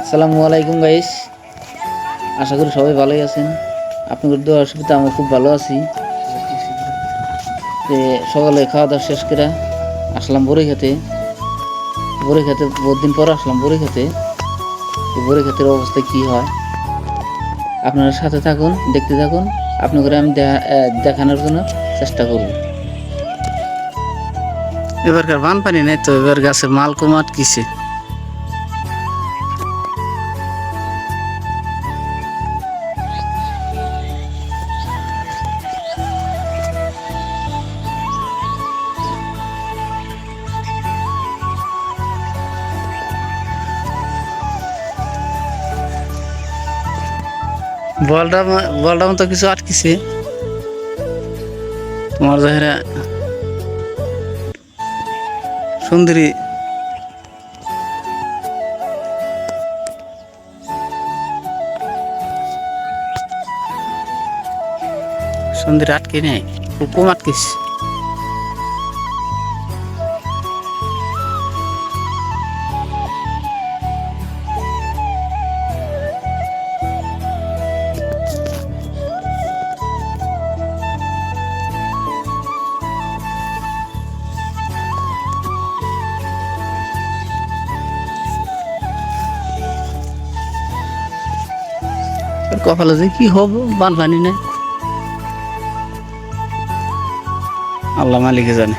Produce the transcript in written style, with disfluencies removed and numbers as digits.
আসসালামু আলাইকুম গাইস, আশা করি সবাই ভালোই আছেন। আপনাদের দোয়া অসুবিধা আমি খুব ভালো আছি। যে সকালে খাওয়া দাওয়া শেষ করে আসলাম বড়ি খেতে। বহুত দিন পর আসলাম বড়ি খেতে। বড়ি খেতের অবস্থা কি হয় আপনারা সাথে থাকুন, দেখতে থাকুন। আপনাদের আমি দেখানোর জন্য চেষ্টা করব। এবারকার বানপানি নেই তো, এবার গাছের মাল কম আটকিছে। বলটা মতো কিছু আটকিছে তোমার জাহেরা সুন্দরী। সুন্দরী আটকে নেই, খুব কম আটকিছে। কপালে যে কি হবো, বানপানি নেই, আল্লাহ মালিকে জানে।